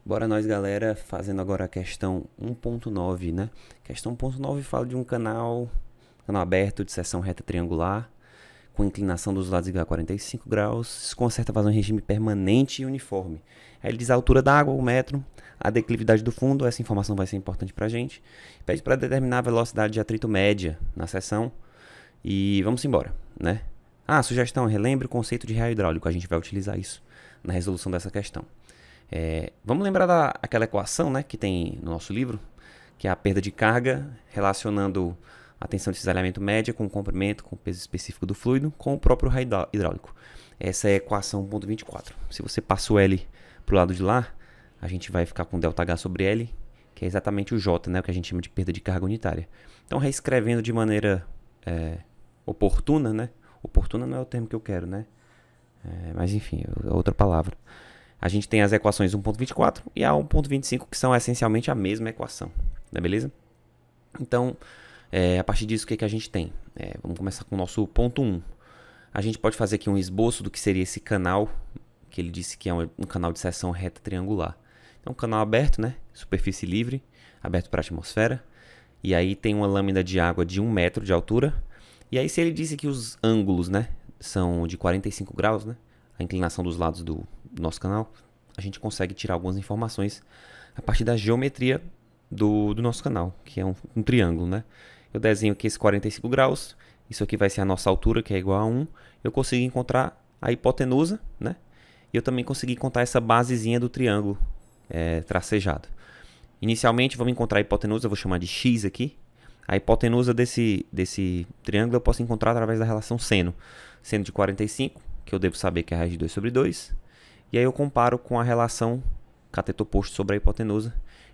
Bora nós, galera, fazendo agora a questão 1.9, né? Questão 1.9 fala de um canal aberto de seção reta triangular, com inclinação dos lados igual a 45 graus, com certa vazão em regime permanente e uniforme. Aí ele diz a altura da água, o metro, a declividade do fundo, essa informação vai ser importante pra gente. Pede para determinar a velocidade de atrito média na seção e vamos embora, né? Sugestão, relembre o conceito de real hidráulico, a gente vai utilizar isso na resolução dessa questão. Vamos lembrar daquela equação, né, que tem no nosso livro, que é a perda de carga relacionando a tensão de cisalhamento média com o comprimento, com o peso específico do fluido, com o próprio raio hidráulico. Essa é a equação 1.24. Se você passa o L para o lado de lá, a gente vai ficar com ΔH sobre L, que é exatamente o J, né, o que a gente chama de perda de carga unitária. Então, reescrevendo de maneira oportuna, né? Oportuna não é o termo que eu quero, né? Mas enfim, é outra palavra. A gente tem as equações 1.24 e a 1.25, que são essencialmente a mesma equação, né, beleza? Então, a partir disso, o que a gente tem? Vamos começar com o nosso ponto 1. A gente pode fazer aqui um esboço do que seria esse canal, que ele disse que é um canal de seção reta triangular. Então, um canal aberto, né? Superfície livre, aberto para a atmosfera. E aí tem uma lâmina de água de 1 metro de altura. E aí, se ele disse que os ângulos, né, são de 45 graus, né? A inclinação dos lados do nosso canal, a gente consegue tirar algumas informações a partir da geometria do nosso canal, que é um triângulo, né? Eu desenho aqui esse 45 graus, isso aqui vai ser a nossa altura, que é igual a 1. Eu consigo encontrar a hipotenusa, né? E eu também consegui encontrar essa basezinha do triângulo tracejado. Inicialmente, vamos encontrar a hipotenusa, eu vou chamar de x aqui. A hipotenusa desse triângulo eu posso encontrar através da relação seno. Seno de 45, que eu devo saber que é a raiz de 2 sobre 2. E aí eu comparo com a relação cateto oposto sobre a hipotenusa.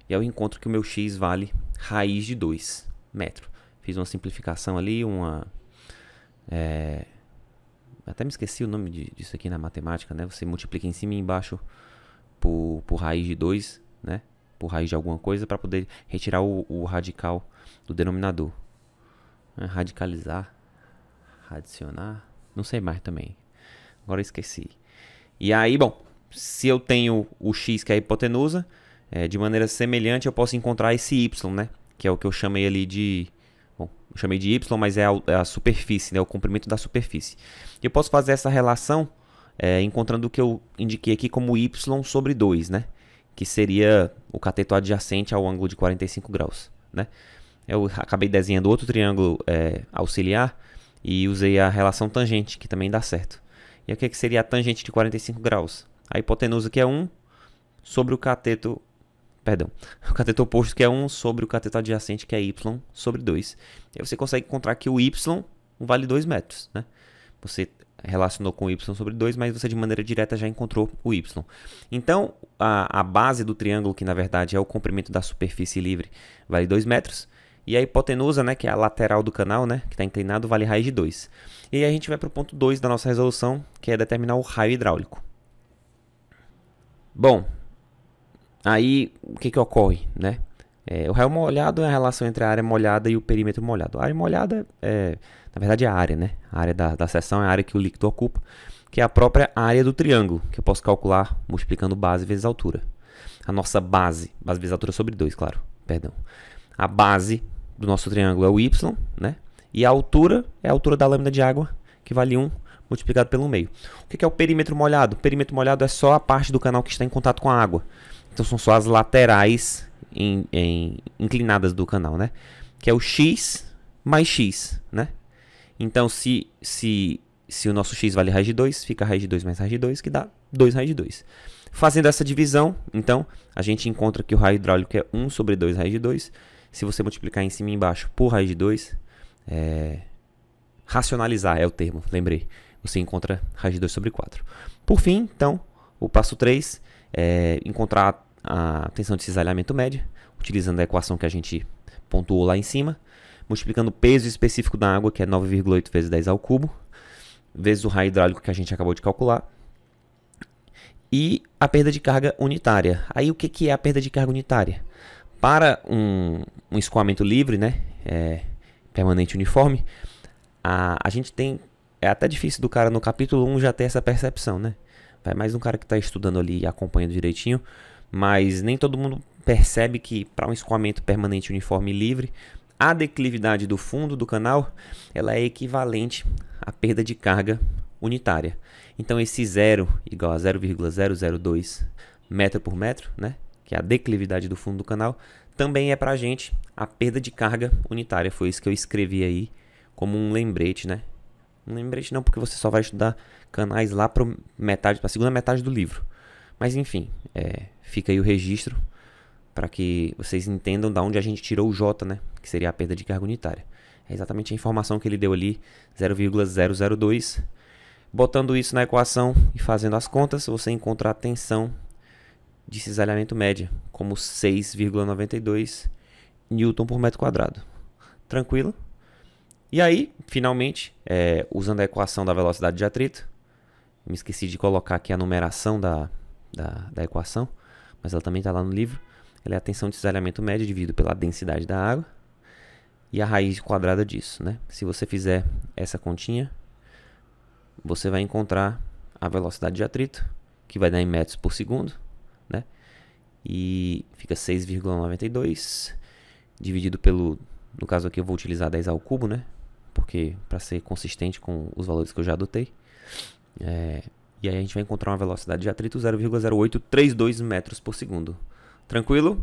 E aí eu encontro que o meu x vale raiz de 2 metros. Fiz uma simplificação ali, até me esqueci o nome disso aqui na matemática, né? Você multiplica em cima e embaixo por raiz de 2, né? Por raiz de alguma coisa para poder retirar o radical do denominador. Radicalizar, adicionar, não sei mais também. Agora eu esqueci. E aí, bom, se eu tenho o x que é a hipotenusa, de maneira semelhante eu posso encontrar esse y, né? Que é o que eu chamei ali de... Bom, eu chamei de y, mas é a superfície, né? O comprimento da superfície. E eu posso fazer essa relação encontrando o que eu indiquei aqui como y sobre 2, né? Que seria o cateto adjacente ao ângulo de 45 graus, né? Eu acabei desenhando outro triângulo auxiliar e usei a relação tangente, que também dá certo. E o que seria a tangente de 45 graus? A hipotenusa, que é 1, sobre o cateto... Perdão. O cateto oposto, que é 1, sobre o cateto adjacente, que é y, sobre 2. E aí você consegue encontrar que o y vale 2 metros, né? Você relacionou com o y sobre 2, mas você de maneira direta já encontrou o y. Então, a base do triângulo, que na verdade é o comprimento da superfície livre, vale 2 metros. E a hipotenusa, né, que é a lateral do canal, né, que está inclinado, vale raiz de 2. E aí a gente vai para o ponto 2 da nossa resolução, que é determinar o raio hidráulico. Bom, aí o que ocorre, né? O raio molhado é a relação entre a área molhada e o perímetro molhado. A área molhada na verdade, é a área, né? A área da seção é a área que o líquido ocupa, que é a própria área do triângulo, que eu posso calcular multiplicando base vezes altura. A nossa base vezes altura sobre 2, claro, perdão. A base do nosso triângulo é o y, né? E a altura é a altura da lâmina de água, que vale 1 multiplicado pelo meio. O que é o perímetro molhado? O perímetro molhado é só a parte do canal que está em contato com a água. Então são só as laterais inclinadas do canal, né? Que é o x mais x, né? Então se o nosso x vale raiz de 2, fica raiz de 2 mais raiz de 2, que dá 2 raiz de 2. Fazendo essa divisão, então, a gente encontra que o raio hidráulico é 1 sobre 2 raiz de 2. Se você multiplicar em cima e embaixo por raiz de 2, racionalizar é o termo, lembrei. Você encontra raiz de 2 sobre 4. Por fim, então, o passo 3 é encontrar a tensão de cisalhamento média, utilizando a equação que a gente pontuou lá em cima, multiplicando o peso específico da água, que é 9,8 vezes 10 ao cubo, vezes o raio hidráulico que a gente acabou de calcular, e a perda de carga unitária. Aí o que é a perda de carga unitária? Para um escoamento livre, né, permanente uniforme, a gente tem... É até difícil do cara no capítulo 1 já ter essa percepção, né? Vai mais um cara que está estudando ali e acompanhando direitinho mas nem todo mundo percebe que para um escoamento permanente uniforme e livre, a declividade do fundo do canal ela é equivalente à perda de carga unitária. Então esse 0 igual a 0,002 metro por metro, né, que é a declividade do fundo do canal, também é para a gente a perda de carga unitária. Foi isso que eu escrevi aí como um lembrete, né? Um lembrete não, porque você só vai estudar canais lá para a segunda metade do livro. Mas enfim, fica aí o registro para que vocês entendam de onde a gente tirou o J, né? Que seria a perda de carga unitária. É exatamente a informação que ele deu ali, 0,002. Botando isso na equação e fazendo as contas, você encontra a tensão de cisalhamento média como 6,92 Newton por metro quadrado. Tranquilo? E aí, finalmente, usando a equação da velocidade de atrito, me esqueci de colocar aqui a numeração da equação, mas ela também está lá no livro. Ela é a tensão de cisalhamento média dividido pela densidade da água e a raiz quadrada disso, né? Se você fizer essa continha, você vai encontrar a velocidade de atrito, que vai dar em metros por segundo, né? E fica 6,92 dividido pelo, no caso aqui eu vou utilizar 10 ao cubo, né? Porque para ser consistente com os valores que eu já adotei. E aí a gente vai encontrar uma velocidade de atrito 0,0832 metros por segundo. Tranquilo?